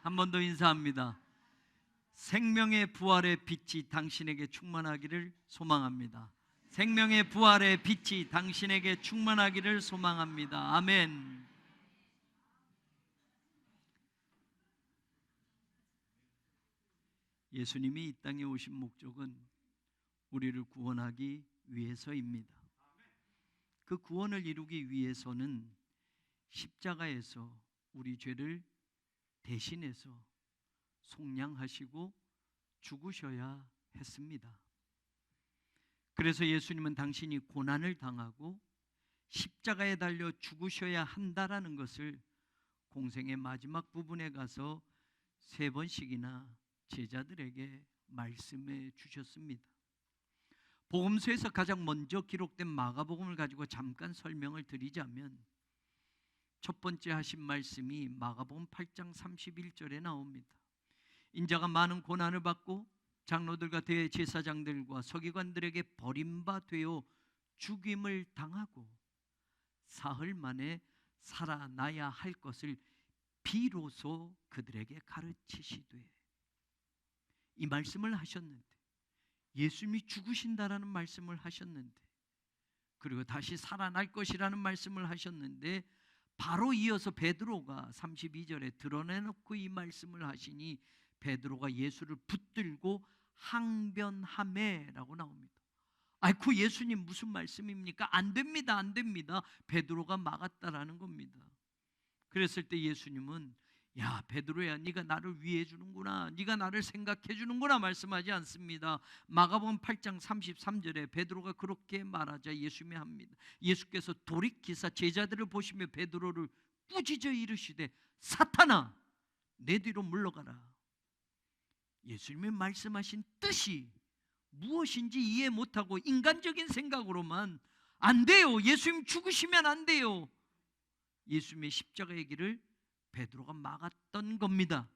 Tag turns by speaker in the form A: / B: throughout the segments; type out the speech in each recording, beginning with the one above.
A: 한 번 더 인사합니다. 생명의 부활의 빛이 당신에게 충만하기를 소망합니다. 생명의 부활의 빛이 당신에게 충만하기를 소망합니다. 아멘. 예수님이 이 땅에 오신 목적은 우리를 구원하기 위해서입니다. 그 구원을 이루기 위해서는 십자가에서 우리 죄를 대신해서 속량하시고 죽으셔야 했습니다. 그래서 예수님은 당신이 고난을 당하고 십자가에 달려 죽으셔야 한다라는 것을 공생의 마지막 부분에 가서 3번씩이나 제자들에게 말씀해 주셨습니다. 복음서에서 가장 먼저 기록된 마가복음을 가지고 잠깐 설명을 드리자면, 첫 번째 하신 말씀이 마가복음 8장 31절에 나옵니다. 인자가 많은 고난을 받고 장로들과 대제사장들과 서기관들에게 버림받되어 죽임을 당하고 사흘 만에 살아나야 할 것을 비로소 그들에게 가르치시되, 이 말씀을 하셨는데, 예수님이 죽으신다라는 말씀을 하셨는데, 그리고 다시 살아날 것이라는 말씀을 하셨는데, 바로 이어서 베드로가 32절에 드러내놓고 이 말씀을 하시니 베드로가 예수를 붙들고 항변하매라고 나옵니다. 아이고, 예수님 무슨 말씀입니까? 안 됩니다, 안 됩니다. 베드로가 막았다라는 겁니다. 그랬을 때 예수님은 야, 베드로야, 네가 나를 위해 주는구나, 네가 나를 생각해 주는구나 말씀하지 않습니다. 마가복음 8장 33절에 베드로가 그렇게 말하자 예수님이 합니다. 예수께서 돌이키사 제자들을 보시며 베드로를 꾸짖어 이르시되 사탄아, 내 뒤로 물러가라. 예수님이 말씀하신 뜻이 무엇인지 이해 못하고 인간적인 생각으로만 안 돼요, 예수님 죽으시면 안 돼요, 예수님의 십자가의 길을 베드로가 막았던 겁니다.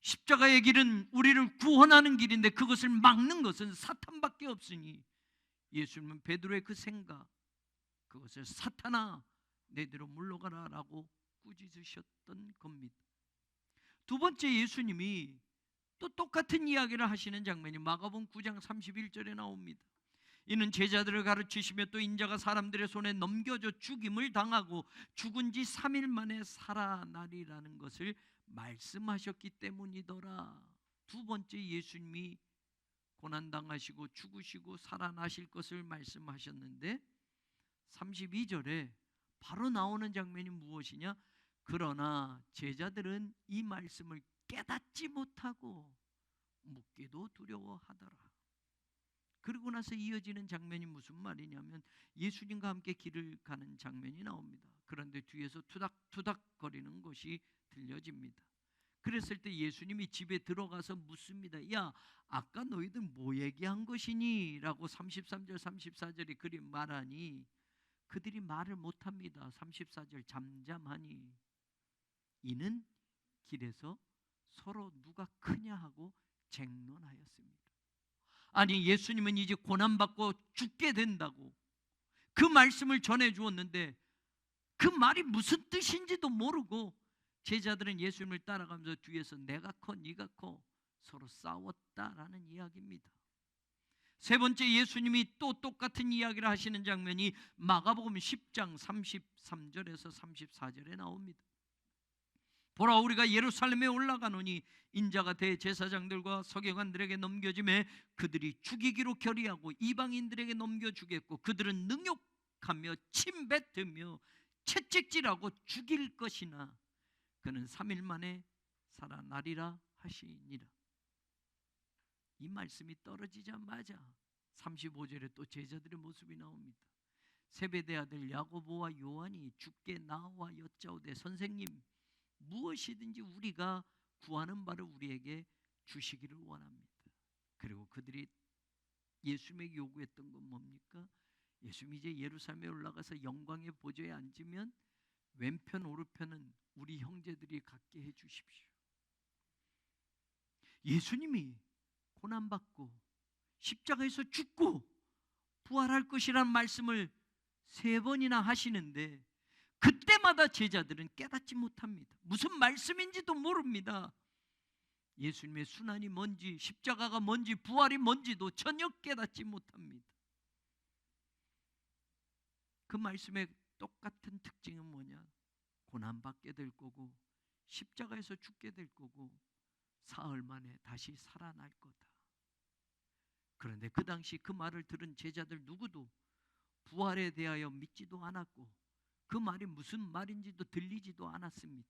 A: 십자가의 길은 우리를 구원하는 길인데 그것을 막는 것은 사탄밖에 없으니 예수님은 베드로의 그 생각, 그것을 사탄아 내 뒤로 물러가라 라고 꾸짖으셨던 겁니다. 두 번째, 예수님이 또 똑같은 이야기를 하시는 장면이 마가복음 9장 31절에 나옵니다. 이는 제자들을 가르치시며 또 인자가 사람들의 손에 넘겨져 죽임을 당하고 죽은 지 3일 만에 살아나리라는 것을 말씀하셨기 때문이더라. 두 번째, 예수님이 고난당하시고 죽으시고 살아나실 것을 말씀하셨는데 32절에 바로 나오는 장면이 무엇이냐? 그러나 제자들은 이 말씀을 깨닫지 못하고 묻기도 두려워하더라. 그리고 나서 이어지는 장면이 무슨 말이냐면 예수님과 함께 길을 가는 장면이 나옵니다. 그런데 뒤에서 투닥투닥 거리는 것이 들려집니다. 그랬을 때 예수님이 집에 들어가서 묻습니다. 야, 아까 너희들 뭐 얘기한 것이니? 라고 33절 34절에 그리 말하니 그들이 말을 못합니다. 34절 잠잠하니 이는 길에서 서로 누가 크냐 하고 쟁론하였습니다. 아니, 예수님은 이제 고난받고 죽게 된다고 그 말씀을 전해주었는데 그 말이 무슨 뜻인지도 모르고 제자들은 예수님을 따라가면서 뒤에서 내가 커 네가 커 서로 싸웠다라는 이야기입니다. 세 번째, 예수님이 또 똑같은 이야기를 하시는 장면이 마가복음 10장 33절에서 34절에 나옵니다. 보라, 우리가 예루살렘에 올라가노니 인자가 대제사장들과 서기관들에게 넘겨짐에 그들이 죽이기로 결의하고 이방인들에게 넘겨주겠고 그들은 능욕하며 침뱉으며 채찍질하고 죽일 것이나 그는 3일 만에 살아나리라 하시니라. 이 말씀이 떨어지자마자 35절에 또 제자들의 모습이 나옵니다. 세베대 아들 야고보와 요한이 주께 나와 여짜오되 선생님, 무엇이든지 우리가 구하는 바를 우리에게 주시기를 원합니다. 그리고 그들이 예수님에게 요구했던 건 뭡니까? 예수님이 이제 예루살렘에 올라가서 영광의 보좌에 앉으면 왼편 오른편은 우리 형제들이 갖게 해 주십시오. 예수님이 고난받고 십자가에서 죽고 부활할 것이라는 말씀을 3번이나 하시는데 그때마다 제자들은 깨닫지 못합니다. 무슨 말씀인지도 모릅니다. 예수님의 순환이 뭔지, 십자가가 뭔지, 부활이 뭔지도 전혀 깨닫지 못합니다. 그 말씀의 똑같은 특징은 뭐냐? 고난받게 될 거고, 십자가에서 죽게 될 거고, 사흘 만에 다시 살아날 거다. 그런데 그 당시 그 말을 들은 제자들 누구도 부활에 대하여 믿지도 않았고, 그 말이 무슨 말인지도 들리지도 않았습니다.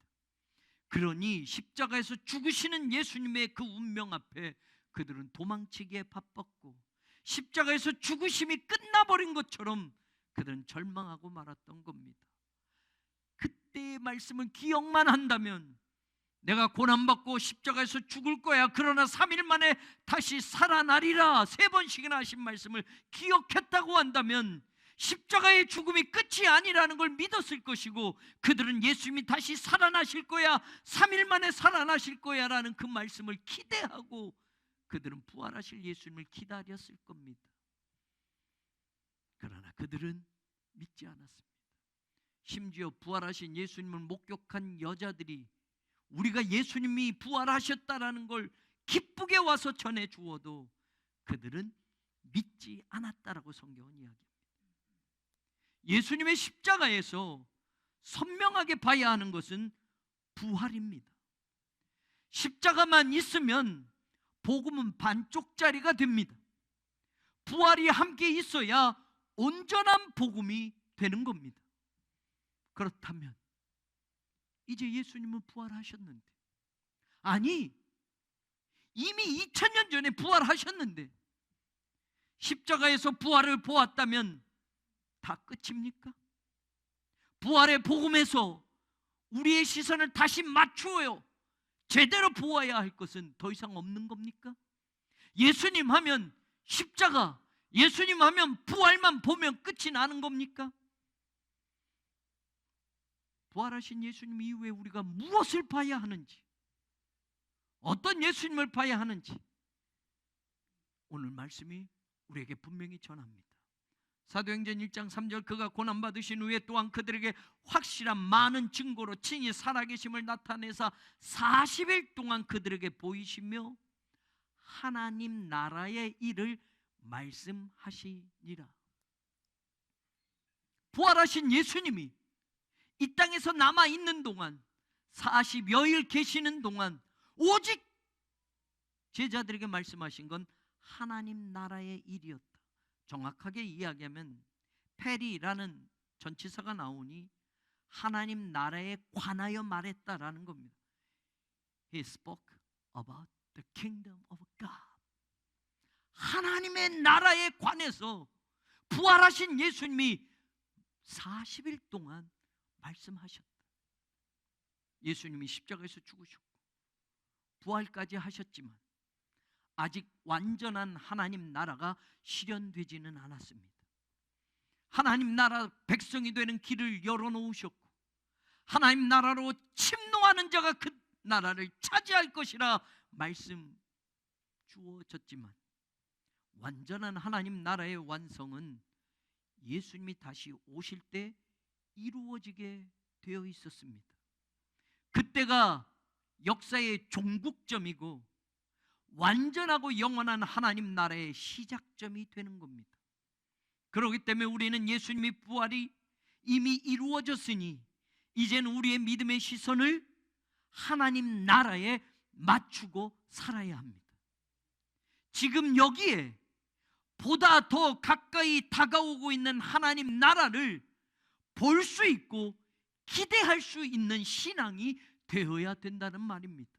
A: 그러니 십자가에서 죽으시는 예수님의 그 운명 앞에 그들은 도망치기에 바빴고, 십자가에서 죽으심이 끝나버린 것처럼 그들은 절망하고 말았던 겁니다. 그때의 말씀을 기억만 한다면, 내가 고난받고 십자가에서 죽을 거야, 그러나 3일 만에 다시 살아나리라 3번씩이나 하신 말씀을 기억했다고 한다면 십자가의 죽음이 끝이 아니라는 걸 믿었을 것이고, 그들은 예수님이 다시 살아나실 거야, 3일 만에 살아나실 거야 라는 그 말씀을 기대하고 그들은 부활하실 예수님을 기다렸을 겁니다. 그러나 그들은 믿지 않았습니다. 심지어 부활하신 예수님을 목격한 여자들이 우리가 예수님이 부활하셨다라는 걸 기쁘게 와서 전해 주어도 그들은 믿지 않았다라고 성경은 이야기합니다. 예수님의 십자가에서 선명하게 봐야 하는 것은 부활입니다. 십자가만 있으면 복음은 반쪽짜리가 됩니다. 부활이 함께 있어야 온전한 복음이 되는 겁니다. 그렇다면 이제 예수님은 부활하셨는데, 아니 이미 2000년 전에 부활하셨는데 십자가에서 부활을 보았다면 다 끝입니까? 부활의 복음에서 우리의 시선을 다시 맞추어요 제대로 보아야 할 것은 더 이상 없는 겁니까? 예수님 하면 십자가, 예수님 하면 부활만 보면 끝이 나는 겁니까? 부활하신 예수님 이후에 우리가 무엇을 봐야 하는지, 어떤 예수님을 봐야 하는지 오늘 말씀이 우리에게 분명히 전합니다. 사도행전 1장 3절, 그가 고난받으신 후에 또한 그들에게 확실한 많은 증거로 친히 살아계심을 나타내사 40일 동안 그들에게 보이시며 하나님 나라의 일을 말씀하시니라. 부활하신 예수님이 이 땅에서 남아있는 동안, 40여일 계시는 동안 오직 제자들에게 말씀하신 건 하나님 나라의 일이었다. 정확하게 이야기하면 페리라는 전치사가 나오니 하나님 나라에 관하여 말했다라는 겁니다. He spoke about the kingdom of God. 하나님의 나라에 관해서 부활하신 예수님이 40일 동안 말씀하셨다. 예수님이 십자가에서 죽으셨고 부활까지 하셨지만 아직 완전한 하나님 나라가 실현되지는 않았습니다. 하나님 나라 백성이 되는 길을 열어놓으셨고 하나님 나라로 침노하는 자가 그 나라를 차지할 것이라 말씀 주어졌지만 완전한 하나님 나라의 완성은 예수님이 다시 오실 때 이루어지게 되어 있었습니다. 그때가 역사의 종국점이고 완전하고 영원한 하나님 나라의 시작점이 되는 겁니다. 그렇기 때문에 우리는 예수님의 부활이 이미 이루어졌으니 이제는 우리의 믿음의 시선을 하나님 나라에 맞추고 살아야 합니다. 지금 여기에 보다 더 가까이 다가오고 있는 하나님 나라를 볼 수 있고 기대할 수 있는 신앙이 되어야 된다는 말입니다.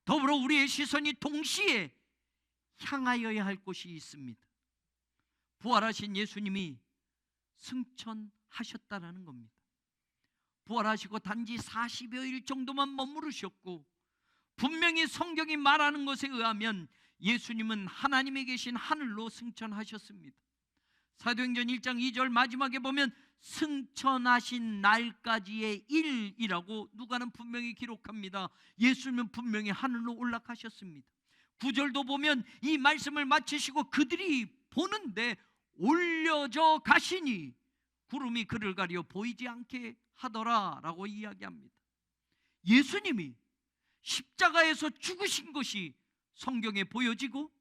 A: 더불어 우리의 시선이 동시에 향하여야 할 곳이 있습니다. 부활하신 예수님이 승천하셨다는 겁니다. 부활하시고 단지 40여일 정도만 머무르셨고 분명히 성경이 말하는 것에 의하면 예수님은 하나님에 계신 하늘로 승천하셨습니다. 사도행전 1장 2절 마지막에 보면 승천하신 날까지의 일이라고 누가는 분명히 기록합니다. 예수님은 분명히 하늘로 올라가셨습니다. 9절도 보면 이 말씀을 마치시고 그들이 보는데 올려져 가시니 구름이 그를 가려 보이지 않게 하더라라고 이야기합니다. 예수님이 십자가에서 죽으신 것이 성경에 보여지고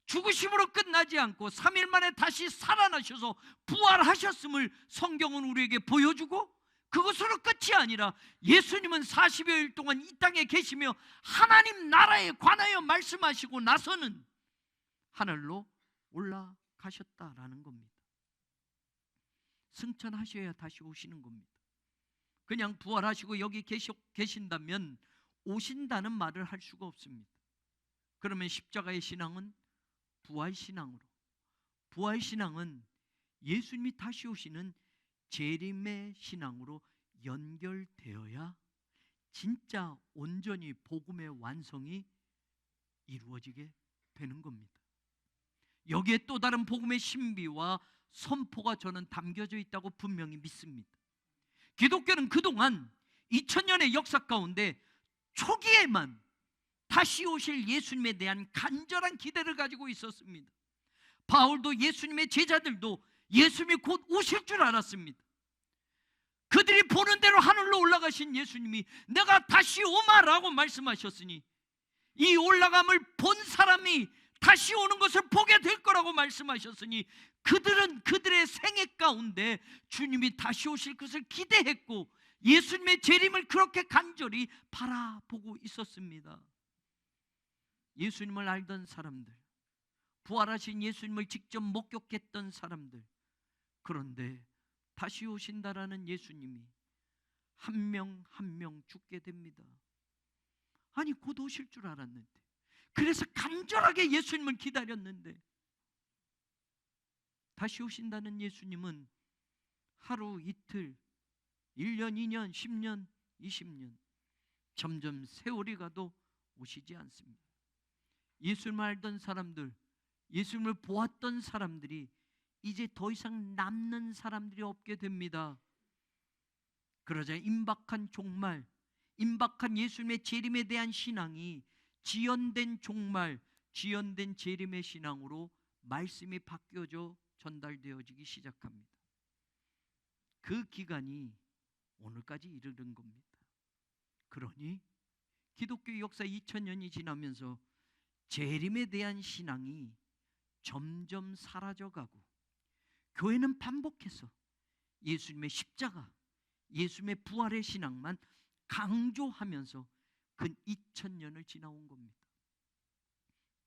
A: 죽으심으로 끝나지 않고 3일 만에 다시 살아나셔서 부활하셨음을 성경은 우리에게 보여주고, 그것으로 끝이 아니라 예수님은 40여일 동안 이 땅에 계시며 하나님 나라에 관하여 말씀하시고 나서는 하늘로 올라가셨다라는 겁니다. 승천하셔야 다시 오시는 겁니다. 그냥 부활하시고 여기 계신다면 오신다는 말을 할 수가 없습니다. 그러면 십자가의 신앙은 부활신앙으로, 부활신앙은 예수님이 다시 오시는 재림의 신앙으로 연결되어야 진짜 온전히 복음의 완성이 이루어지게 되는 겁니다. 여기에 또 다른 복음의 신비와 선포가 저는 담겨져 있다고 분명히 믿습니다. 기독교는 그동안 2000년의 역사 가운데 초기에만 다시 오실 예수님에 대한 간절한 기대를 가지고 있었습니다. 바울도 예수님의 제자들도 예수님이 곧 오실 줄 알았습니다. 그들이 보는 대로 하늘로 올라가신 예수님이 내가 다시 오마라고 말씀하셨으니 이 올라감을 본 사람이 다시 오는 것을 보게 될 거라고 말씀하셨으니 그들은 그들의 생애 가운데 주님이 다시 오실 것을 기대했고 예수님의 재림을 그렇게 간절히 바라보고 있었습니다. 예수님을 알던 사람들, 부활하신 예수님을 직접 목격했던 사람들, 그런데 다시 오신다라는 예수님이 한 명 한 명 죽게 됩니다. 아니 곧 오실 줄 알았는데, 그래서 간절하게 예수님을 기다렸는데 다시 오신다는 예수님은 하루 이틀, 1년, 2년, 10년, 20년 점점 세월이 가도 오시지 않습니다. 예수님을 알던 사람들, 예수님을 보았던 사람들이 이제 더 이상 남는 사람들이 없게 됩니다. 그러자 임박한 종말, 임박한 예수님의 재림에 대한 신앙이 지연된 종말, 지연된 재림의 신앙으로 말씀이 바뀌어져 전달되어지기 시작합니다. 그 기간이 오늘까지 이르는 겁니다. 그러니 기독교 역사 2000년이 지나면서 재림에 대한 신앙이 점점 사라져가고 교회는 반복해서 예수님의 십자가, 예수님의 부활의 신앙만 강조하면서 근 2000년을 지나온 겁니다.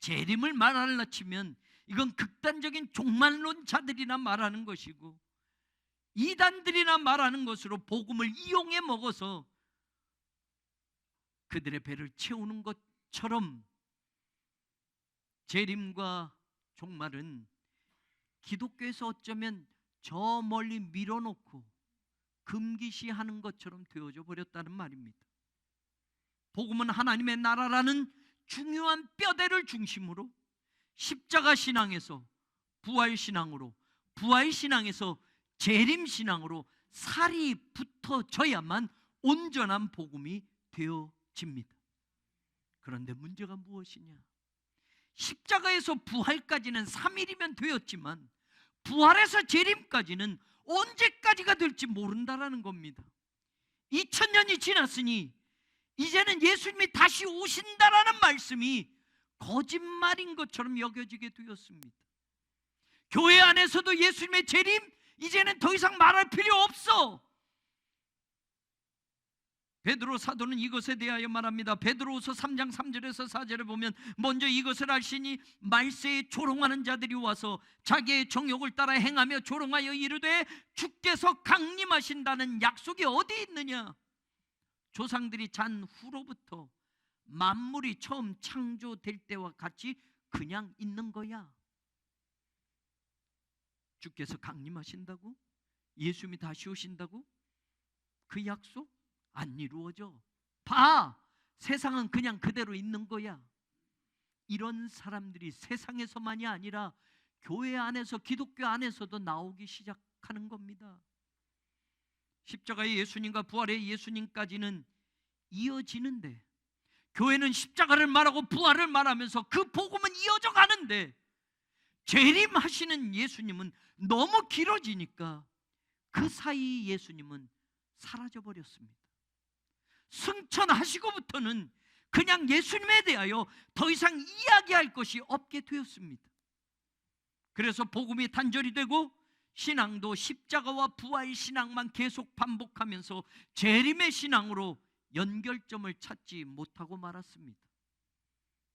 A: 재림을 말하려 치면 이건 극단적인 종말론자들이나 말하는 것이고 이단들이나 말하는 것으로 복음을 이용해 먹어서 그들의 배를 채우는 것처럼 재림과 종말은 기독교에서 어쩌면 저 멀리 밀어놓고 금기시하는 것처럼 되어져 버렸다는 말입니다. 복음은 하나님의 나라라는 중요한 뼈대를 중심으로 십자가 신앙에서 부활 신앙으로, 부활 신앙에서 재림 신앙으로 살이 붙어져야만 온전한 복음이 되어집니다. 그런데 문제가 무엇이냐? 십자가에서 부활까지는 3일이면 되었지만 부활에서 재림까지는 언제까지가 될지 모른다라는 겁니다. 2000년이 지났으니 이제는 예수님이 다시 오신다라는 말씀이 거짓말인 것처럼 여겨지게 되었습니다. 교회 안에서도 예수님의 재림 이제는 더 이상 말할 필요 없어. 베드로 사도는 이것에 대하여 말합니다. 베드로후서 3장 3절에서 4절에 보면 먼저 이것을 알시니 말세에 조롱하는 자들이 와서 자기의 정욕을 따라 행하며 조롱하여 이르되 주께서 강림하신다는 약속이 어디 있느냐? 조상들이 잔 후로부터 만물이 처음 창조될 때와 같이 그냥 있는 거야. 주께서 강림하신다고? 예수님이 다시 오신다고? 그 약속 안 이루어져. 봐, 세상은 그냥 그대로 있는 거야. 이런 사람들이 세상에서만이 아니라 교회 안에서, 기독교 안에서도 나오기 시작하는 겁니다. 십자가의 예수님과 부활의 예수님까지는 이어지는데 교회는 십자가를 말하고 부활을 말하면서 그 복음은 이어져 가는데 재림하시는 예수님은 너무 길어지니까 그 사이 예수님은 사라져 버렸습니다. 승천하시고부터는 그냥 예수님에 대하여 더 이상 이야기할 것이 없게 되었습니다. 그래서 복음이 단절이 되고 신앙도 십자가와 부활 신앙만 계속 반복하면서 재림의 신앙으로 연결점을 찾지 못하고 말았습니다.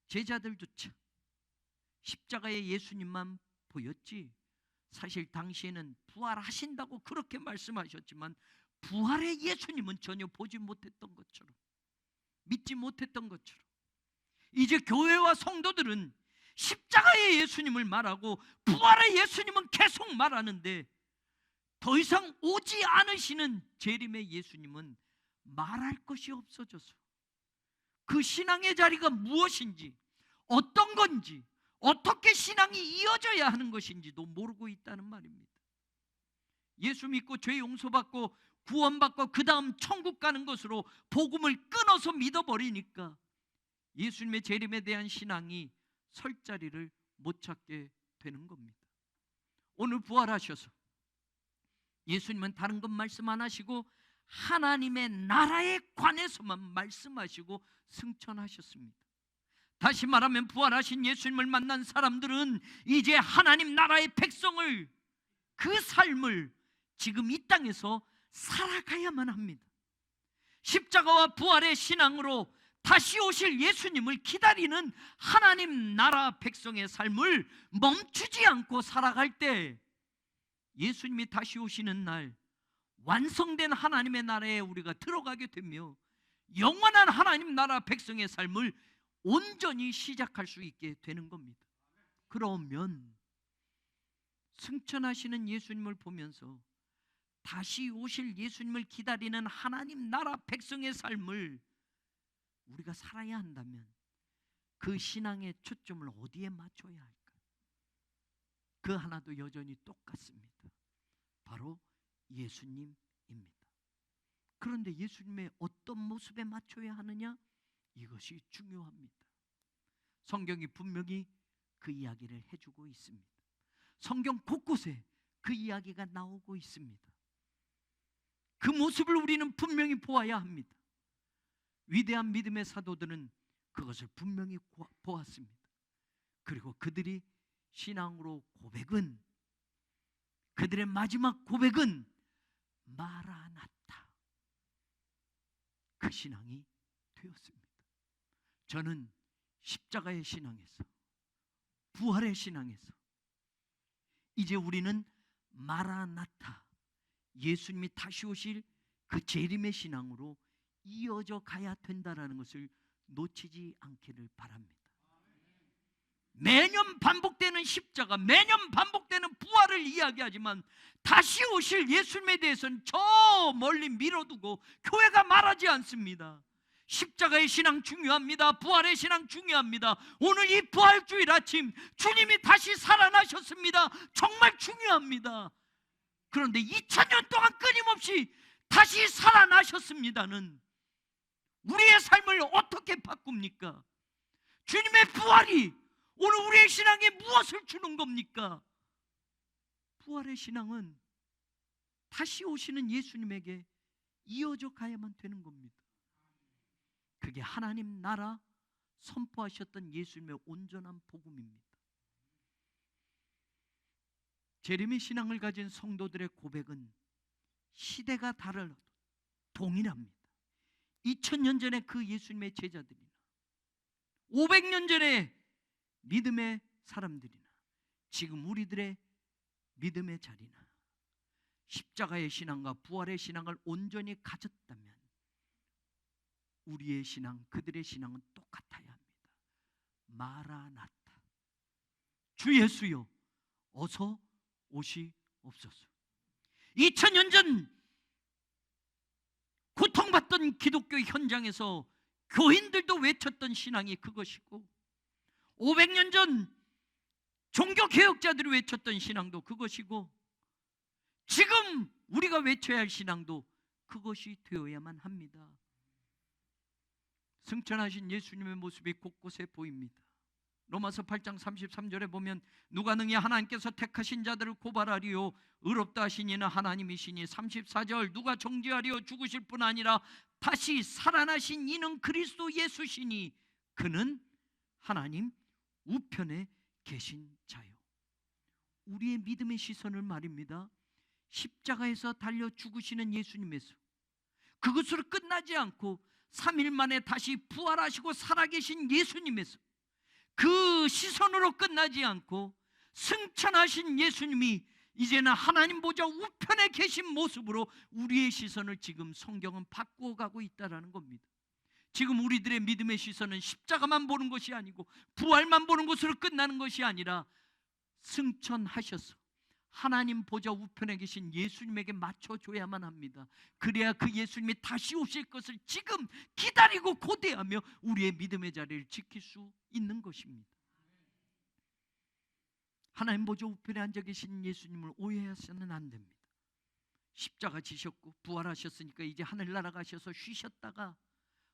A: 제자들조차 십자가의 예수님만 보였지, 사실 당시에는 부활하신다고 그렇게 말씀하셨지만 부활의 예수님은 전혀 보지 못했던 것처럼, 믿지 못했던 것처럼, 이제 교회와 성도들은 십자가의 예수님을 말하고 부활의 예수님은 계속 말하는데 더 이상 오지 않으시는 재림의 예수님은 말할 것이 없어져서 그 신앙의 자리가 무엇인지, 어떤 건지, 어떻게 신앙이 이어져야 하는 것인지도 모르고 있다는 말입니다. 예수 믿고 죄 용서받고 구원받고 그 다음 천국 가는 것으로 복음을 끊어서 믿어버리니까 예수님의 재림에 대한 신앙이 설 자리를 못 찾게 되는 겁니다. 오늘 부활하셔서 예수님은 다른 것 말씀 안 하시고 하나님의 나라에 관해서만 말씀하시고 승천하셨습니다. 다시 말하면 부활하신 예수님을 만난 사람들은 이제 하나님 나라의 백성을, 그 삶을 지금 이 땅에서 살아가야만 합니다. 십자가와 부활의 신앙으로 다시 오실 예수님을 기다리는 하나님 나라 백성의 삶을 멈추지 않고 살아갈 때 예수님이 다시 오시는 날 완성된 하나님의 나라에 우리가 들어가게 되며 영원한 하나님 나라 백성의 삶을 온전히 시작할 수 있게 되는 겁니다. 그러면 승천하시는 예수님을 보면서 다시 오실 예수님을 기다리는 하나님 나라 백성의 삶을 우리가 살아야 한다면 그 신앙의 초점을 어디에 맞춰야 할까? 그 하나도 여전히 똑같습니다. 바로 예수님입니다. 그런데 예수님의 어떤 모습에 맞춰야 하느냐? 이것이 중요합니다. 성경이 분명히 그 이야기를 해주고 있습니다. 성경 곳곳에 그 이야기가 나오고 있습니다. 그 모습을 우리는 분명히 보아야 합니다. 위대한 믿음의 사도들은 그것을 분명히 보았습니다. 그리고 그들이 신앙으로 고백은, 그들의 마지막 고백은 마라나타, 그 신앙이 되었습니다. 저는 십자가의 신앙에서, 부활의 신앙에서 이제 우리는 마라나타, 예수님이 다시 오실 그 재림의 신앙으로 이어져 가야 된다는 것을 놓치지 않기를 바랍니다. 매년 반복되는 십자가, 매년 반복되는 부활을 이야기하지만 다시 오실 예수님에 대해서는 저 멀리 미뤄두고 교회가 말하지 않습니다. 십자가의 신앙 중요합니다. 부활의 신앙 중요합니다. 오늘 이 부활주일 아침 주님이 다시 살아나셨습니다. 정말 중요합니다. 그런데 2000년 동안 끊임없이 다시 살아나셨습니다는 우리의 삶을 어떻게 바꿉니까? 주님의 부활이 오늘 우리의 신앙에 무엇을 주는 겁니까? 부활의 신앙은 다시 오시는 예수님에게 이어져 가야만 되는 겁니다. 그게 하나님 나라 선포하셨던 예수님의 온전한 복음입니다. 재림의 신앙을 가진 성도들의 고백은 시대가 달라도 동일합니다. 2000년 전에 그 예수님의 제자들이나 500년 전에 믿음의 사람들이나 지금 우리들의 믿음의 자리나 십자가의 신앙과 부활의 신앙을 온전히 가졌다면 우리의 신앙, 그들의 신앙은 똑같아야 합니다. 마라나타, 주 예수여 어서 오시옵소서. 2000년 전 고통받던 기독교 현장에서 교인들도 외쳤던 신앙이 그것이고 500년 전 종교개혁자들이 외쳤던 신앙도 그것이고 지금 우리가 외쳐야 할 신앙도 그것이 되어야만 합니다. 승천하신 예수님의 모습이 곳곳에 보입니다. 로마서 8장 33절에 보면 누가 능히 하나님께서 택하신 자들을 고발하리요 의롭다 하신 이는 하나님이시니 34절 누가 정죄하리요 죽으실 뿐 아니라 다시 살아나신 이는 그리스도 예수시니 그는 하나님 우편에 계신 자요. 우리의 믿음의 시선을 말입니다. 십자가에서 달려 죽으시는 예수님에서 그것으로 끝나지 않고 3일 만에 다시 부활하시고 살아계신 예수님에서 그 시선으로 끝나지 않고 승천하신 예수님이 이제는 하나님 보좌 우편에 계신 모습으로 우리의 시선을 지금 성경은 바꾸어 가고 있다는 겁니다. 지금 우리들의 믿음의 시선은 십자가만 보는 것이 아니고 부활만 보는 것으로 끝나는 것이 아니라 승천하셔서 하나님 보좌 우편에 계신 예수님에게 맞춰줘야만 합니다. 그래야 그 예수님이 다시 오실 것을 지금 기다리고 고대하며 우리의 믿음의 자리를 지킬 수 있는 것입니다. 하나님 보좌 우편에 앉아 계신 예수님을 오해하셔서는 안 됩니다. 십자가 지셨고 부활하셨으니까 이제 하늘나라 가셔서 쉬셨다가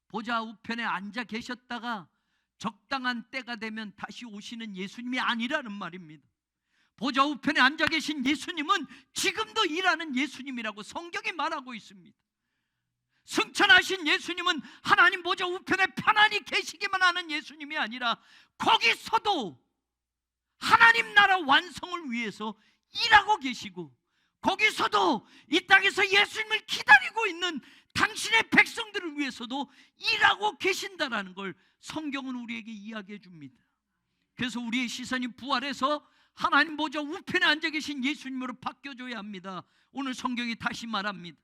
A: 보좌 우편에 앉아 계셨다가 적당한 때가 되면 다시 오시는 예수님이 아니라는 말입니다. 보좌 우편에 앉아 계신 예수님은 지금도 일하는 예수님이라고 성경이 말하고 있습니다. 승천하신 예수님은 하나님 보좌 우편에 편안히 계시기만 하는 예수님이 아니라 거기서도 하나님 나라 완성을 위해서 일하고 계시고 거기서도 이 땅에서 예수님을 기다리고 있는 당신의 백성들을 위해서도 일하고 계신다라는 걸 성경은 우리에게 이야기해 줍니다. 그래서 우리의 시선이 부활해서 하나님 보좌 우편에 앉아 계신 예수님으로 바뀌어줘야 합니다. 오늘 성경이 다시 말합니다.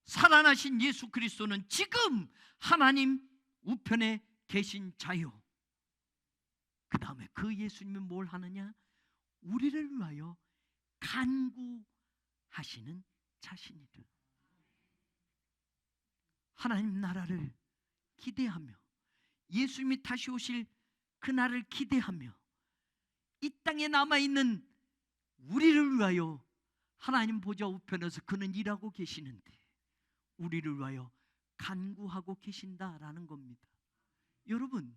A: 살아나신 예수 그리스도는 지금 하나님 우편에 계신 자요. 그 다음에 그 예수님이 뭘 하느냐? 우리를 위하여 간구하시는 자신이다. 하나님 나라를 기대하며 예수님이 다시 오실 그날을 기대하며 이 땅에 남아있는 우리를 위하여 하나님 보좌 우편에서 그는 일하고 계시는데 우리를 위하여 간구하고 계신다라는 겁니다. 여러분,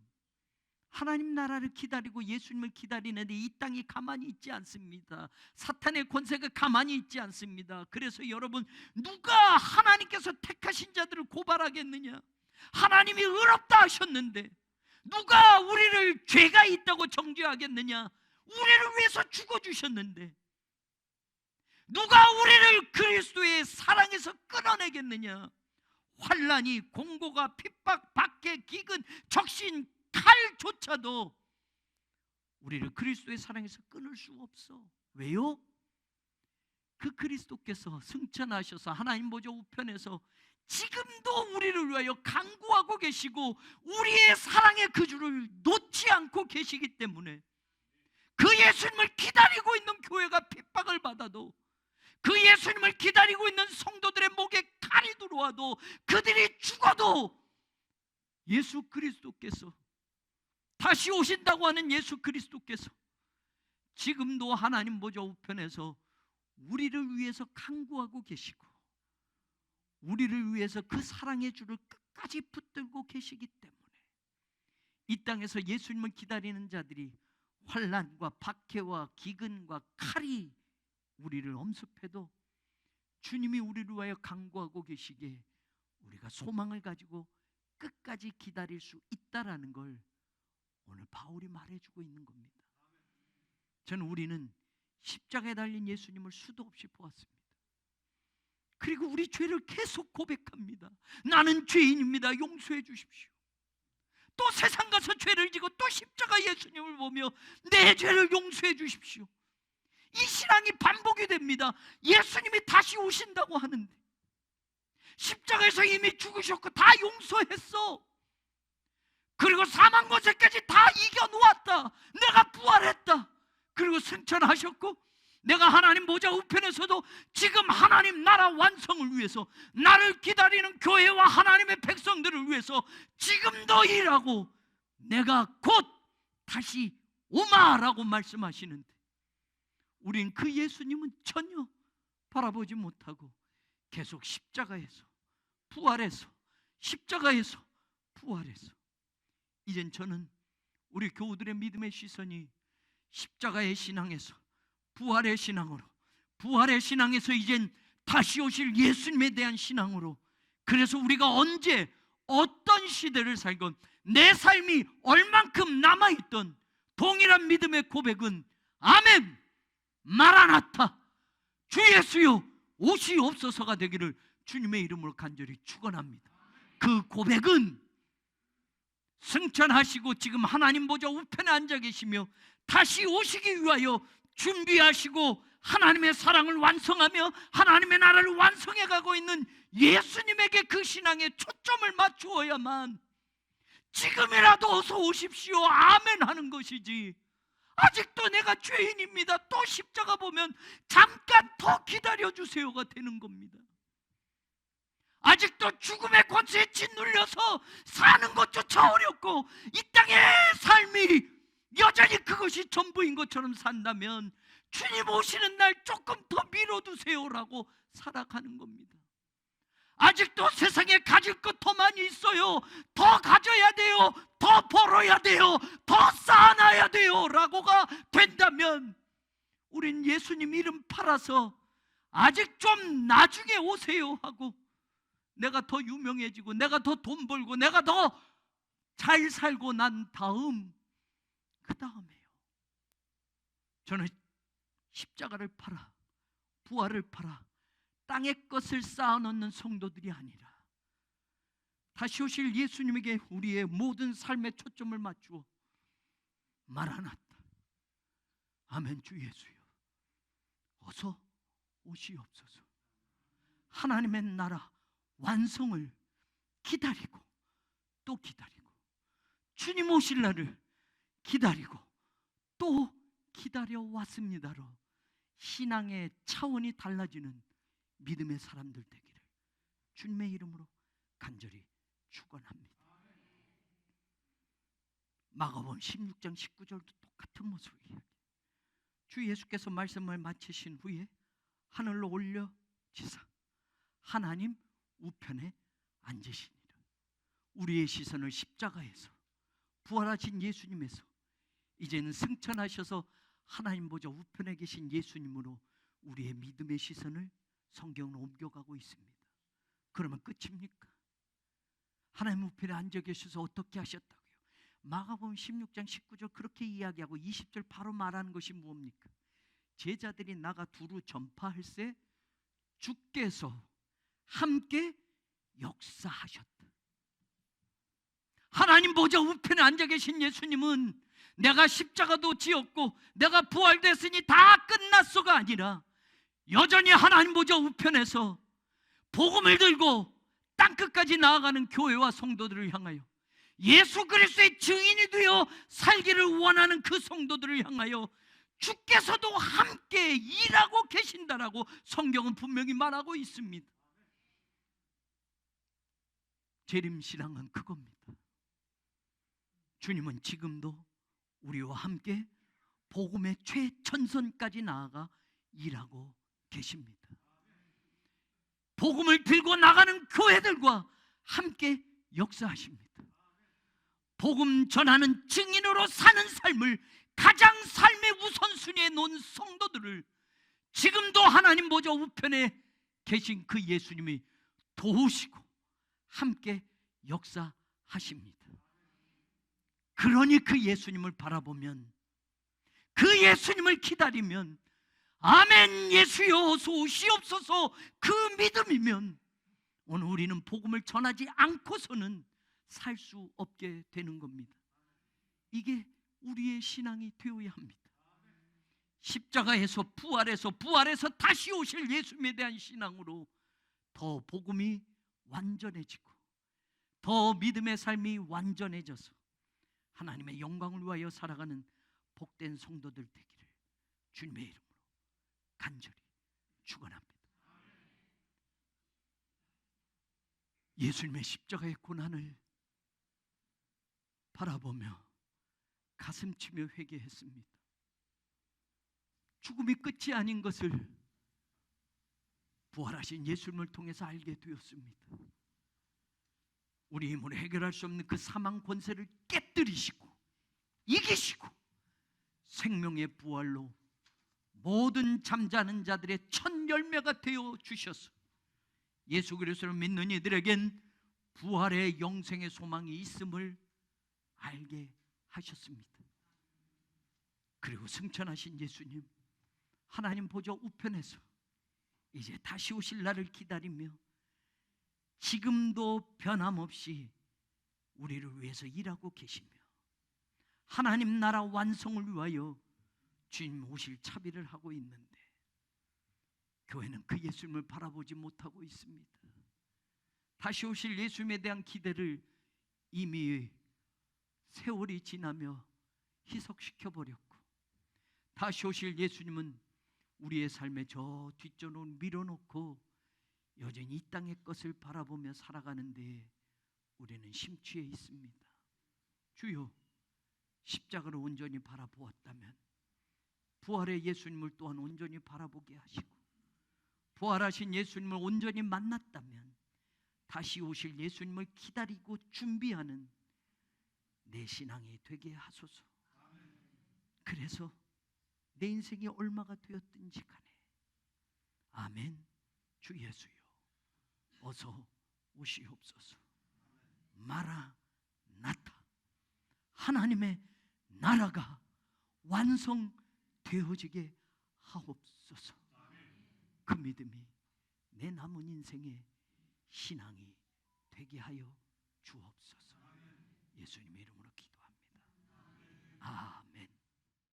A: 하나님 나라를 기다리고 예수님을 기다리는데 이 땅이 가만히 있지 않습니다. 사탄의 권세가 가만히 있지 않습니다. 그래서 여러분, 누가 하나님께서 택하신 자들을 고발하겠느냐? 하나님이 의롭다 하셨는데 누가 우리를 죄가 있다고 정죄하겠느냐? 우리를 위해서 죽어주셨는데 누가 우리를 그리스도의 사랑에서 끌어내겠느냐? 환난이, 공고가, 핍박, 박해, 기근, 적신, 칼조차도 우리를 그리스도의 사랑에서 끊을 수 없어. 왜요? 그 그리스도께서 승천하셔서 하나님 보좌 우편에서 지금도 우리를 위하여 간구하고 계시고 우리의 사랑의 그 줄을 놓지 않고 계시기 때문에 그 예수님을 기다리고 있는 교회가 핍박을 받아도 그 예수님을 기다리고 있는 성도들의 목에 칼이 들어와도 그들이 죽어도 예수 그리스도께서 다시 오신다고 하는 예수 그리스도께서 지금도 하나님 보좌 우편에서 우리를 위해서 간구하고 계시고 우리를 위해서 그 사랑의 줄을 끝까지 붙들고 계시기 때문에 이 땅에서 예수님을 기다리는 자들이 환난과 박해와 기근과 칼이 우리를 엄습해도 주님이 우리를 위하여 간구하고 계시기에 우리가 소망을 가지고 끝까지 기다릴 수 있다라는 걸 오늘 바울이 말해주고 있는 겁니다. 저는 우리는 십자가에 달린 예수님을 수도 없이 보았습니다. 그리고 우리 죄를 계속 고백합니다. 나는 죄인입니다. 용서해 주십시오. 또 세상 가서 죄를 지고 또 십자가 예수님을 보며 내 죄를 용서해 주십시오. 이 신앙이 반복이 됩니다. 예수님이 다시 오신다고 하는데 십자가에서 이미 죽으셨고 다 용서했어. 그리고 사망 권세까지 다 이겨놓았다. 내가 부활했다. 그리고 승천하셨고 내가 하나님 보좌 우편에서도 지금 하나님 나라 완성을 위해서 나를 기다리는 교회와 하나님의 백성들을 위해서 지금도 일하고 내가 곧 다시 오마라고 말씀하시는데 우린 그 예수님은 전혀 바라보지 못하고 계속 십자가에서 부활해서 십자가에서 부활해서 이젠 저는 우리 교우들의 믿음의 시선이 십자가의 신앙에서 부활의 신앙으로, 부활의 신앙에서 이젠 다시 오실 예수님에 대한 신앙으로, 그래서 우리가 언제 어떤 시대를 살건 내 삶이 얼만큼 남아있던 동일한 믿음의 고백은 아멘, 마라나타, 주 예수여 오시옵소서가 되기를 주님의 이름으로 간절히 축원합니다. 그 고백은 승천하시고 지금 하나님 보좌 우편에 앉아 계시며 다시 오시기 위하여 준비하시고 하나님의 사랑을 완성하며 하나님의 나라를 완성해 가고 있는 예수님에게 그 신앙에 초점을 맞추어야만 지금이라도 어서 오십시오 아멘 하는 것이지, 아직도 내가 죄인입니다, 또 십자가 보면 잠깐 더 기다려주세요가 되는 겁니다. 아직도 죽음의 권세에 짓눌려서 사는 것조차 어렵고 이 땅의 삶이 여전히 그것이 전부인 것처럼 산다면 주님 오시는 날 조금 더 미뤄두세요라고 살아가는 겁니다. 아직도 세상에 가질 것 더 많이 있어요, 더 가져야 돼요, 더 벌어야 돼요, 더 쌓아놔야 돼요 라고가 된다면 우린 예수님 이름 팔아서 아직 좀 나중에 오세요 하고 내가 더 유명해지고 내가 더 돈 벌고 내가 더 잘 살고 난 다음 그 다음에요. 저는 십자가를 팔아 부활을 팔아 땅의 것을 쌓아놓는 성도들이 아니라 다시 오실 예수님에게 우리의 모든 삶의 초점을 맞추어 마라나타 아멘 주 예수여 어서 오시옵소서, 하나님의 나라 완성을 기다리고 또 기다리고 주님 오실 날을 기다리고 또 기다려왔습니다로 신앙의 차원이 달라지는 믿음의 사람들 되기를 주님의 이름으로 간절히 축원합니다. 마가복음 16장 19절도 똑같은 모습을 이야기해요. 주 예수께서 말씀을 마치신 후에 하늘로 올려지사 하나님 우편에 앉으시니라. 우리의 시선을 십자가에서 부활하신 예수님에서 이제는 승천하셔서 하나님 보좌 우편에 계신 예수님으로 우리의 믿음의 시선을 성경은 옮겨가고 있습니다. 그러면 끝입니까? 하나님 우편에 앉아 계셔서 어떻게 하셨다고요? 마가복음 16장 19절 그렇게 이야기하고 20절 바로 말하는 것이 무엇입니까? 제자들이 나가 두루 전파할세 주께서 함께 역사하셨다. 하나님 보좌 우편에 앉아 계신 예수님은 내가 십자가도 지었고 내가 부활됐으니 다 끝났어가 아니라 여전히 하나님 보좌 우편에서 복음을 들고 땅끝까지 나아가는 교회와 성도들을 향하여 예수 그리스도의 증인이 되어 살기를 원하는 그 성도들을 향하여 주께서도 함께 일하고 계신다라고 성경은 분명히 말하고 있습니다. 재림신앙은 그겁니다. 주님은 지금도 우리와 함께 복음의 최전선까지 나아가 일하고 계십니다. 복음을 들고 나가는 교회들과 함께 역사하십니다. 복음 전하는 증인으로 사는 삶을 가장 삶의 우선순위에 놓은 성도들을 지금도 하나님 보좌 우편에 계신 그 예수님이 도우시고 함께 역사하십니다. 그러니 그 예수님을 바라보면, 그 예수님을 기다리면 아멘 예수여 어서 오시옵소서 그 믿음이면 오늘 우리는 복음을 전하지 않고서는 살 수 없게 되는 겁니다. 이게 우리의 신앙이 되어야 합니다. 십자가에서 부활해서 다시 오실 예수님에 대한 신앙으로 더 복음이 완전해지고 더 믿음의 삶이 완전해져서 하나님의 영광을 위하여 살아가는 복된 성도들 되기를 주님의 이름으로 간절히 축원합니다. 예수님의 십자가의 고난을 바라보며 가슴치며 회개했습니다. 죽음이 끝이 아닌 것을 부활하신 예수님을 통해서 알게 되었습니다. 우리 힘으로 해결할 수 없는 그 사망 권세를 깨뜨리시고 이기시고 생명의 부활로 모든 잠자는 자들의 첫 열매가 되어 주셔서 예수 그리스도를 믿는 이들에겐 부활의 영생의 소망이 있음을 알게 하셨습니다. 그리고 승천하신 예수님, 하나님 보좌 우편에서 이제 다시 오실 날을 기다리며 지금도 변함없이 우리를 위해서 일하고 계시며 하나님 나라 완성을 위하여 주님 오실 차비를 하고 있는데 교회는 그 예수님을 바라보지 못하고 있습니다. 다시 오실 예수님에 대한 기대를 이미 세월이 지나며 희석시켜 버렸고, 다시 오실 예수님은 우리의 삶의 저 뒷전으로 밀어놓고 여전히 이 땅의 것을 바라보며 살아가는데 우리는 심취해 있습니다. 주여, 십자가를 온전히 바라보았다면 부활의 예수님을 또한 온전히 바라보게 하시고, 부활하신 예수님을 온전히 만났다면 다시 오실 예수님을 기다리고 준비하는 내 신앙이 되게 하소서. 그래서 내 인생이 얼마가 되었든지 간에 아멘. 주 예수여, 어서 오시옵소서. 마라나타, 하나님의 나라가 완성되어지게 하옵소서. 그 믿음이 내 남은 인생의 신앙이 되게 하여 주옵소서. 예수님의 이름으로 기도합니다. 아멘.